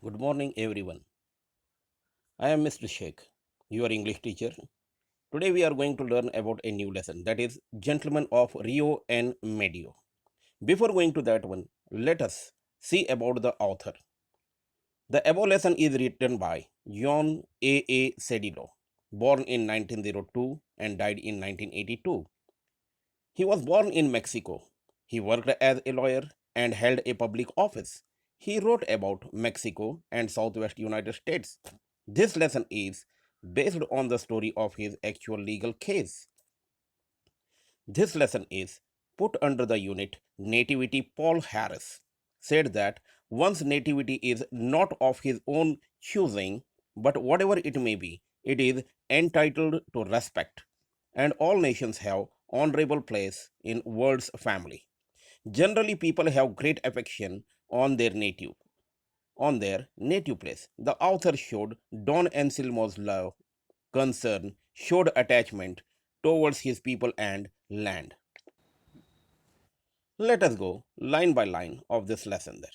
Good morning, everyone. I am Mr. Shaikh, your English teacher. Today, we are going to learn about a new lesson that is Gentlemen of Rio and Medio. Before going to that one, let us see about the author. The above lesson is written by John A. Cedillo, born in 1902 and died in 1982. He was born in Mexico. He worked as a lawyer and held a public office. He wrote about Mexico and Southwest United States. This lesson is based on the story of his actual legal case. This lesson is put under the unit Nativity. Paul Harris said that one's nativity is not of his own choosing, but whatever it may be, it is entitled to respect, and all nations have honorable place in world's family. Generally, people have great affection on their native place. The author showed Don Anselmo's love, concern, showed attachment towards his people and land. Let us go line by line of this lesson there.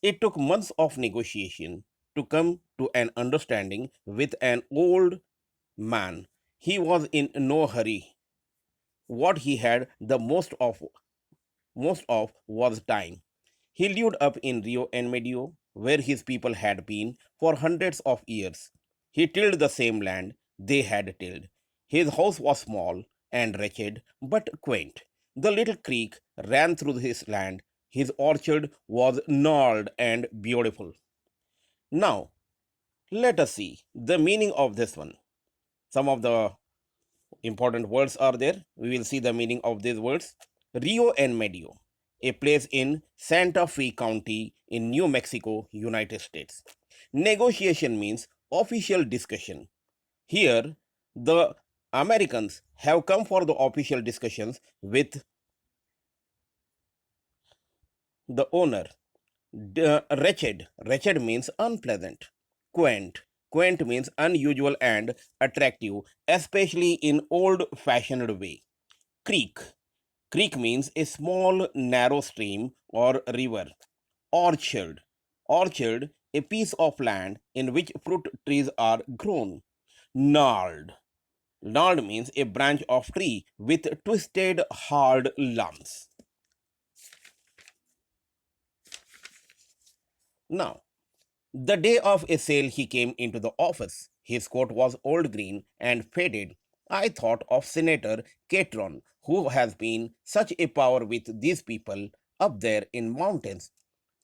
It took months of negotiation to come to an understanding with an old man. He was in no hurry. What he had the most of was time. He lived up in Rio and Medio, where his people had been for hundreds of years. He tilled the same land they had tilled. His house was small and wretched, but quaint. The little creek ran through his land. His orchard was gnarled and beautiful. Now, let us see the meaning of this one. Some of the important words are there. We will see the meaning of these words. Rio and Medio, a place in Santa Fe County in New Mexico, United States. Negotiation means official discussion. Here, the Americans have come for the official discussions with the owner. Wretched means unpleasant. Quaint means unusual and attractive, especially in old fashioned way. Creek. Creek means a small, narrow stream or river. Orchard. Orchard, a piece of land in which fruit trees are grown. Gnarled. Gnarled means a branch of tree with twisted, hard lumps. Now, the day of a sale, he came into the office. His coat was old green and faded. I thought of Senator Catron, who has been such a power with these people up there in mountains.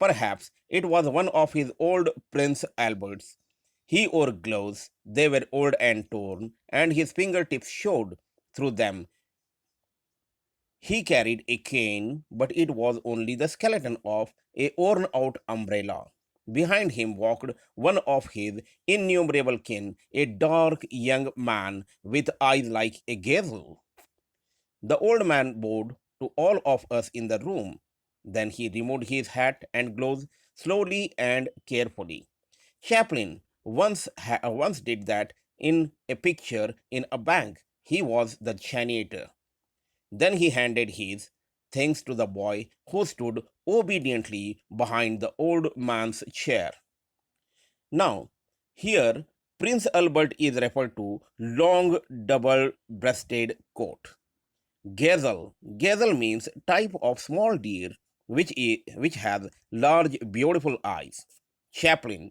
Perhaps it was one of his old Prince Alberts. He wore gloves. They were old and torn, and his fingertips showed through them. He carried a cane, but it was only the skeleton of a worn out umbrella. Behind him walked one of his innumerable kin, a dark young man with eyes like a gazelle. The old man bowed to all of us in the room. Then he removed his hat and gloves slowly and carefully. Chaplin once did that in a picture in a bank. He was the janitor. Then he handed his things to the boy who stood obediently behind the old man's chair. Now, here Prince Albert is referred to long double breasted coat. Gazelle means type of small deer which has large beautiful eyes. Chaplin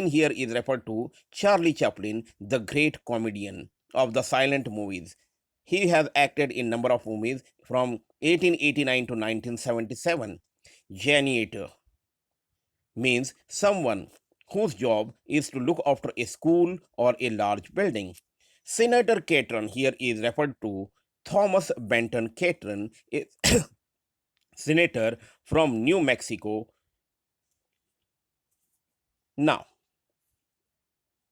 here is referred to Charlie Chaplin, the great comedian of the silent movies. He has acted in number of movies from 1889 to 1977. Janitor means someone whose job is to look after a school or a large building. Senator Catron here is referred to Thomas Benton Catron, a senator from New Mexico. Now,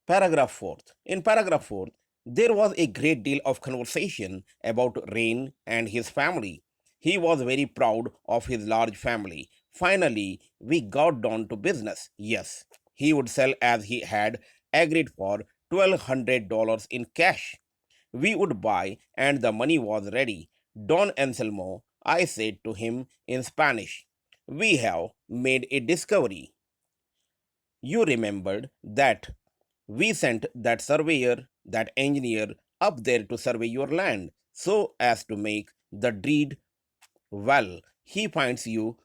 paragraph 4th. In paragraph 4th, there was a great deal of conversation about Rain and his family. He was very proud of his large family. Finally, we got down to business. Yes, he would sell as he had agreed for $1,200 in cash. We would buy, and the money was ready. Don Anselmo, I said to him in Spanish, we have made a discovery. You remembered that we sent that surveyor, that engineer up there to survey your land so as to make the deed. Well, he finds you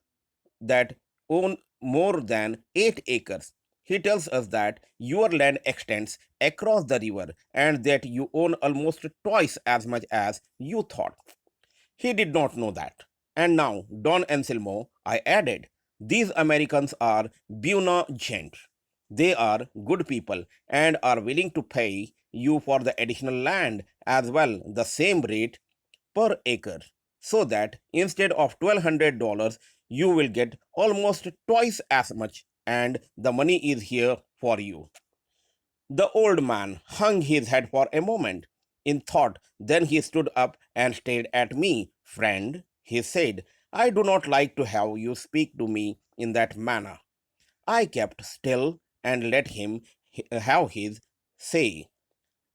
that own more than 8 acres. He tells us that your land extends across the river and that you own almost twice as much as you thought. He did not know that. And now, Don Anselmo, I added, these Americans are Buna gent. They are good people and are willing to pay you for the additional land as well, the same rate per acre, so that instead of $1,200, you will get almost twice as much, and the money is here for you. The old man hung his head for a moment in thought. Then he stood up and stared at me. Friend, he said, I do not like to have you speak to me in that manner. I kept still and let him have his say.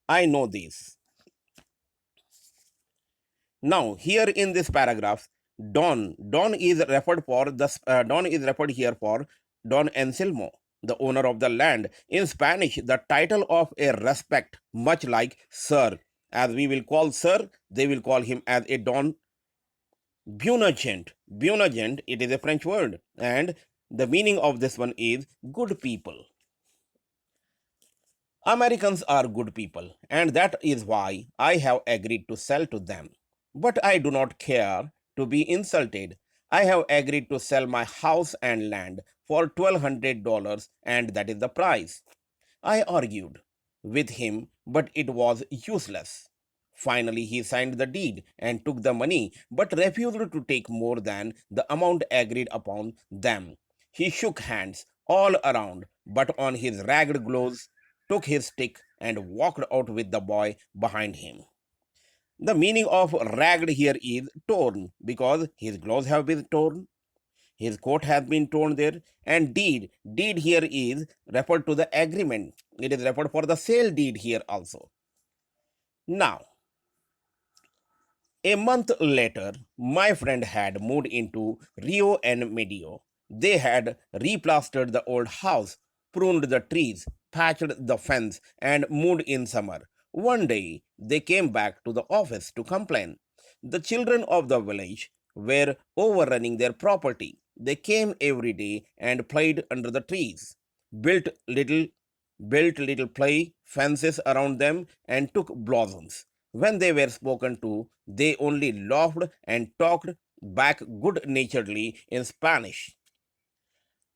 I know this. Now, here in this paragraph, Don is referred for Don is referred here for Don Anselmo, the owner of the land. In Spanish, the title of a respect, much like Sir, as we will call Sir, they will call him as a Don Bunagent. Bunagent, it is a French word, and the meaning of this one is good people. Americans are good people, and that is why I have agreed to sell to them. But I do not care to be insulted. I have agreed to sell my house and land for $1,200, and that is the price. I argued with him, but it was useless. Finally, he signed the deed and took the money, but refused to take more than the amount agreed upon them. He shook hands all around, but on his ragged clothes, took his stick, and walked out with the boy behind him. The meaning of ragged here is torn because his clothes have been torn, his coat has been torn there, and deed here is referred to the agreement. It is referred for the sale deed here also. Now, a month later, my friend had moved into Rio and Medio. They had replastered the old house, pruned the trees, patched the fence, and moved in summer. One day, they came back to the office to complain. The children of the village were overrunning their property. They came every day and played under the trees, built little built little play fences around them, and took blossoms. When they were spoken to, they only laughed and talked back good naturedly in Spanish.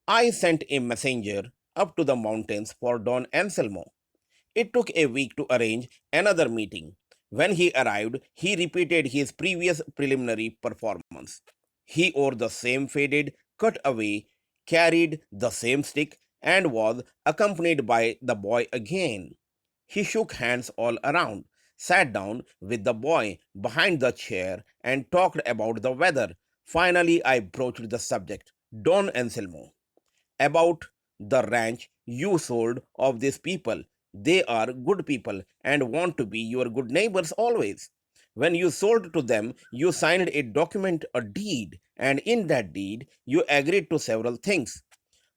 I sent a messenger up to the mountains for Don Anselmo. It took a week to arrange another meeting. When he arrived, he repeated his previous preliminary performance. He wore the same faded cutaway, carried the same stick, and was accompanied by the boy again. He shook hands all around, sat down with the boy behind the chair, and talked about the weather. Finally, I broached the subject. Don Anselmo, about the ranch you sold of these people. They are good people and want to be your good neighbors always. When you sold to them, you signed a document, a deed, and in that deed, you agreed to several things.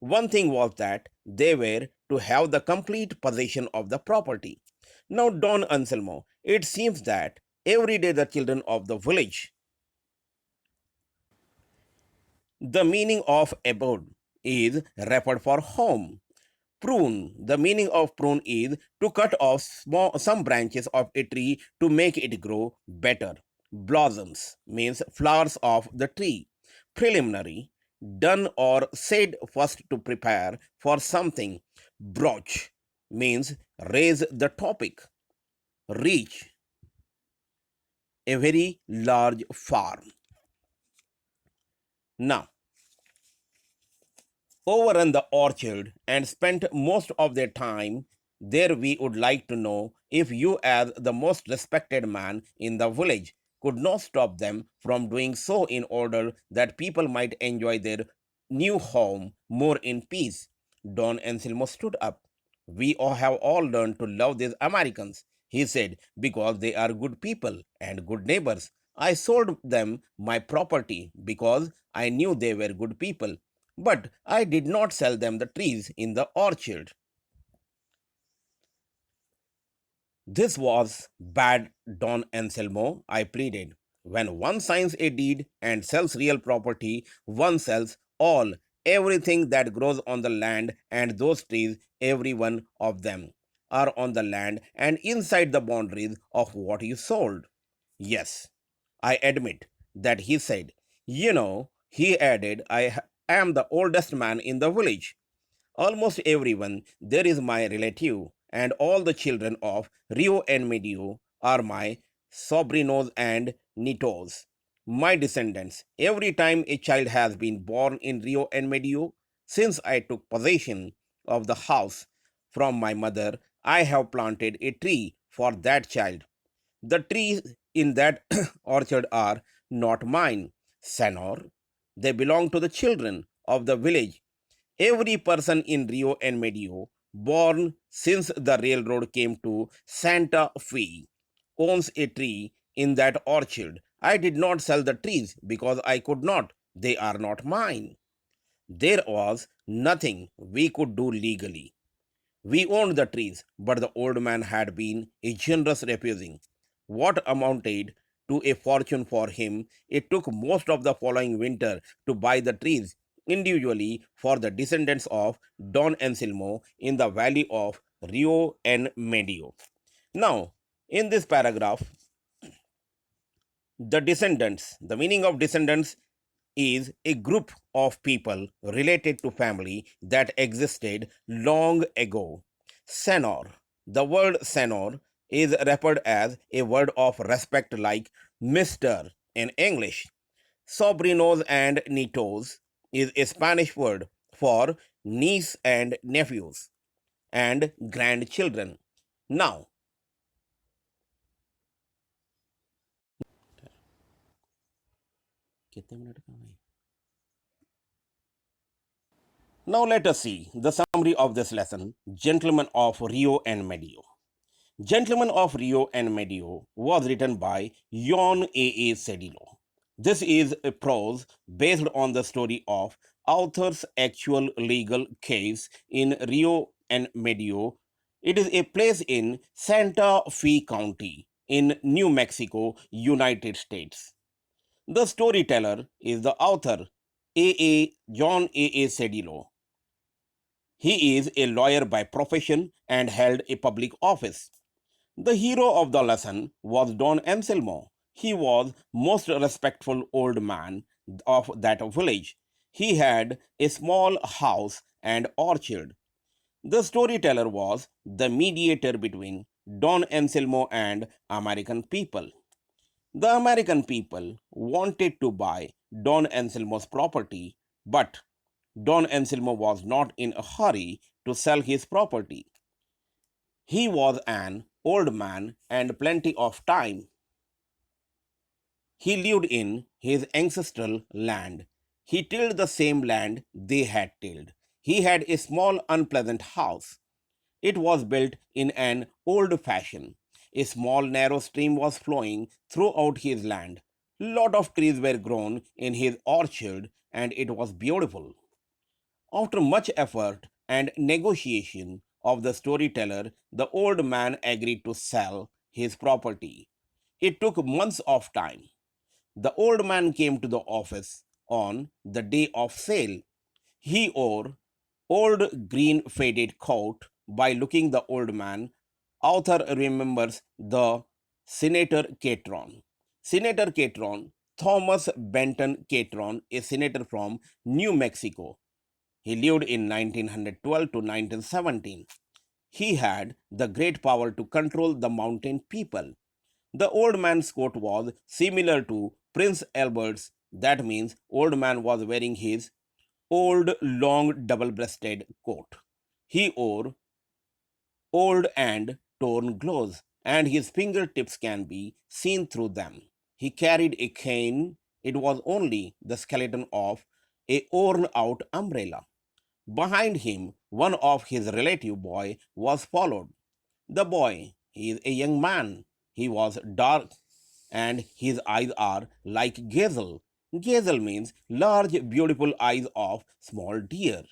One thing was that they were to have the complete possession of the property. Now, Don Anselmo, it seems that every day the children of the village, the meaning of abode is referred for home. Prune. The meaning of prune is to cut off some branches of a tree to make it grow better. Blossoms means flowers of the tree. Preliminary. Done or said first to prepare for something. Broach means raise the topic. Reach. A very large farm. Now, overrun the orchard and spent most of their time there. We would like to know if you, as the most respected man in the village, could not stop them from doing so in order that people might enjoy their new home more in peace. Don Anselmo stood up. We all have all learned to love these Americans, he said, because they are good people and good neighbors. I sold them my property because I knew they were good people. But I did not sell them the trees in the orchard. This was bad, Don Anselmo, I pleaded. When one signs a deed and sells real property, one sells all, everything that grows on the land, and those trees, every one of them, are on the land and inside the boundaries of what you sold. Yes, I admit that he said. He added, am the oldest man in the village. Almost everyone there is my relative, and all the children of Rio and Medio are my sobrinos and nitos, my descendants. Every time a child has been born in Rio and Medio, since I took possession of the house from my mother, I have planted a tree for that child. The trees in that orchard are not mine, Senor. They belong to the children of the village. Every person in Rio and Medio, born since the railroad came to Santa Fe, owns a tree in that orchard. I did not sell the trees because I could not. They are not mine. There was nothing we could do legally. We owned the trees, but the old man had been a generous refusing what amounted to a fortune for him. It took most of the following winter to buy the trees individually for the descendants of Don Anselmo in the valley of Rio and Medio. Now, in this paragraph, the meaning of descendants is a group of people related to family that existed long ago. Senor. The word senor is referred as a word of respect like Mr. in English. Sobrinos and nitos is a Spanish word for niece and nephews and grandchildren. Now, now let us see the summary of this lesson, Gentlemen of Rio and Medio. Gentlemen of Rio and Medio was written by John A. Sedillo. This is a prose based on the story of author's actual legal case in Rio and Medio. It is a place in Santa Fe County in New Mexico, United States. The storyteller is the author, A. John A. Sedillo. He is a lawyer by profession and held a public office. The hero of the lesson was Don Anselmo. He was most respectful old man of that village. He had a small house and orchard. The storyteller was the mediator between Don Anselmo and American people. The American people wanted to buy Don Anselmo's property, but Don Anselmo was not in a hurry to sell his property. He was an old man and plenty of time. He lived in his ancestral land. He tilled the same land they had tilled. He had a small, unpleasant house. It was built in an old fashion. A small, narrow stream was flowing throughout his land. Lot of trees were grown in his orchard, and it was beautiful. After much effort and negotiation of the storyteller, the old man agreed to sell his property. It took months of time. The old man came to the office on the day of sale. He wore old green faded coat. By looking the old man, author remembers the Senator Catron. Senator Catron, Thomas Benton Catron, a senator from New Mexico. He lived in 1912 to 1917. He had the great power to control the mountain people. The old man's coat was similar to Prince Albert's. That means old man was wearing his old long double-breasted coat. He wore old and torn gloves, and his fingertips can be seen through them. He carried a cane. It was only the skeleton of a worn out umbrella. Behind him, one of his relative boy was followed. The boy is a young man. He was dark and his eyes are like gazelle. Gazel means large, beautiful eyes of small deer.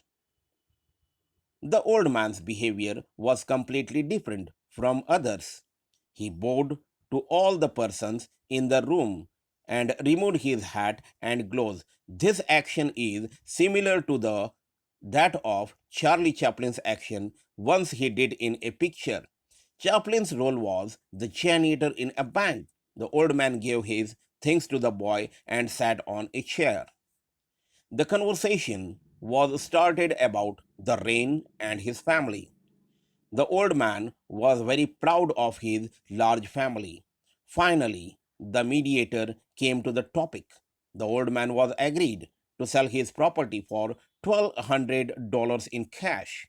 The old man's behavior was completely different from others. He bowed to all the persons in the room and removed his hat and gloves. This action is similar to the that of Charlie Chaplin's action once he did in a picture. Chaplin's role was the janitor in a bank. The old man gave his things to the boy and sat on a chair. The conversation was started about the rain and his family. The old man was very proud of his large family. Finally, the mediator came to the topic. The old man was agreed to sell his property for $1,200 in cash.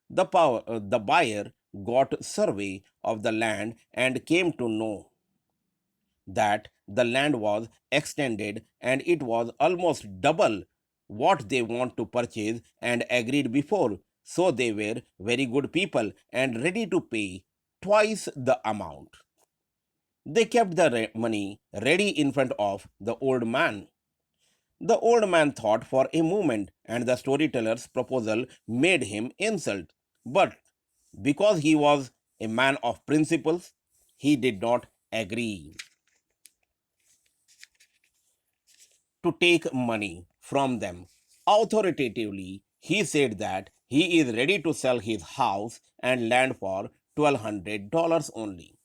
The buyer got survey of the land and came to know that the land was extended and it was almost double what they want to purchase and agreed before. So they were very good people and ready to pay twice the amount. They kept the money ready in front of the old man. The old man thought for a moment, and the storyteller's proposal made him insult. But because he was a man of principles, he did not agree to take money from them. Authoritatively, he said that he is ready to sell his house and land for $1,200 only.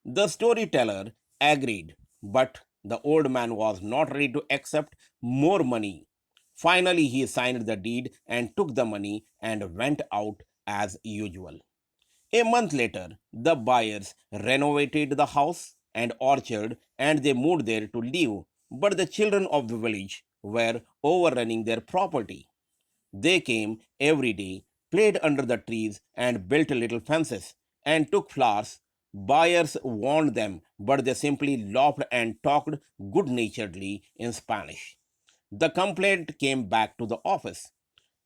The storyteller agreed, but the old man was not ready to accept more money. Finally, he signed the deed and took the money and went out as usual. A month later, the buyers renovated the house and orchard and they moved there to live. But the children of the village were overrunning their property. They came every day, played under the trees, and built little fences and took flowers. Buyers warned them, but they simply laughed and talked good naturedly in Spanish. The complaint came back to the office.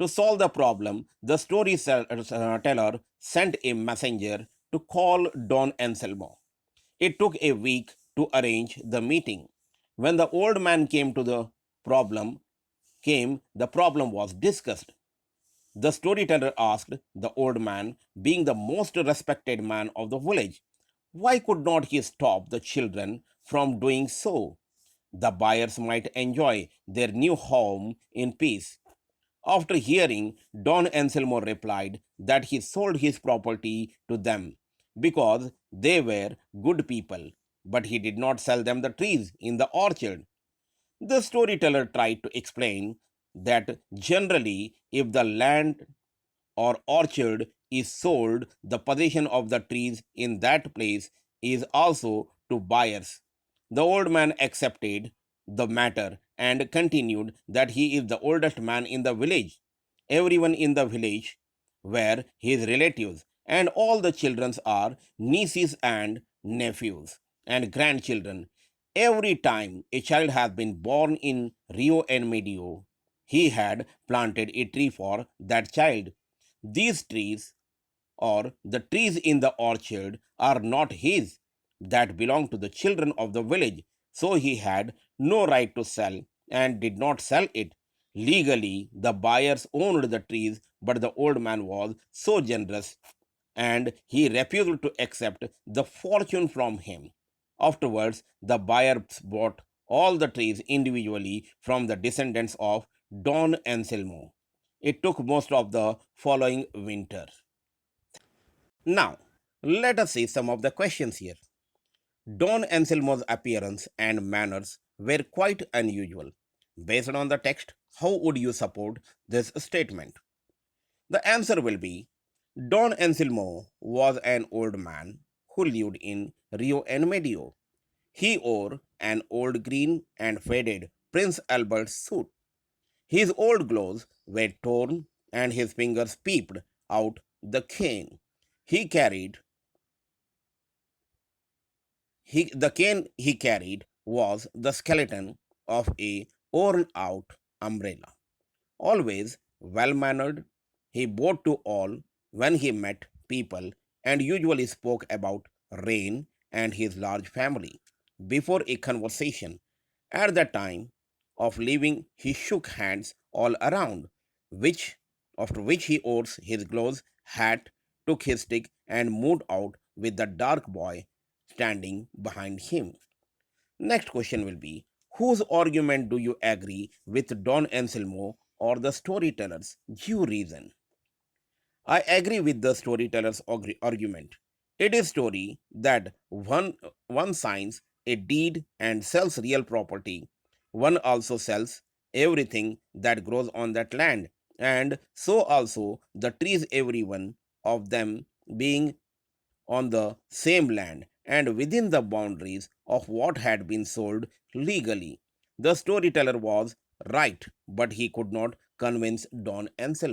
To solve the problem, the storyteller sent a messenger to call Don Anselmo. It took a week to arrange the meeting. When the old man problem the problem was discussed. The storyteller asked the old man, being the most respected man of the village, why could not he stop the children from doing so? The buyers might enjoy their new home in peace. After hearing, Don Anselmo replied that he sold his property to them because they were good people, but he did not sell them the trees in the orchard. The storyteller tried to explain that generally, if the land or orchard is sold, the possession of the trees in that place is also to buyers. The old man accepted the matter and continued that he is the oldest man in the village. Everyone in the village were his relatives, and all the children are nieces and nephews and grandchildren. Every time a child has been born in Rio and Medio, he had planted a tree for that child. These trees, or the trees in the orchard, are not his, that belong to the children of the village. So he had no right to sell and did not sell it. Legally, the buyers owned the trees, but the old man was so generous and he refused to accept the fortune from him. Afterwards, the buyers bought all the trees individually from the descendants of Don Anselmo. It took most of the following winter. Now, let us see some of the questions here. Don Anselmo's appearance and manners were quite unusual. Based on the text, how would you support this statement? The answer will be Don Anselmo was an old man who lived in Rio and Medio. He wore an old green and faded Prince Albert suit. His old gloves were torn and his fingers peeped out the cane. He carried the cane he carried was the skeleton of a worn out umbrella. Always well mannered, he bowed to all when he met people and usually spoke about rain and his large family before a conversation. At that time, of leaving, he shook hands all around, which after which he wore his gloves, hat, took his stick, and moved out with the dark boy standing behind him. Next question will be, whose argument do you agree with, Don Anselmo or the storyteller's due reason? I agree with the storyteller's argument. It is story that one signs a deed and sells real property. One also sells everything that grows on that land, and so also the trees, every one of them being on the same land and within the boundaries of what had been sold legally. The storyteller was right, but he could not convince Don Anselmo.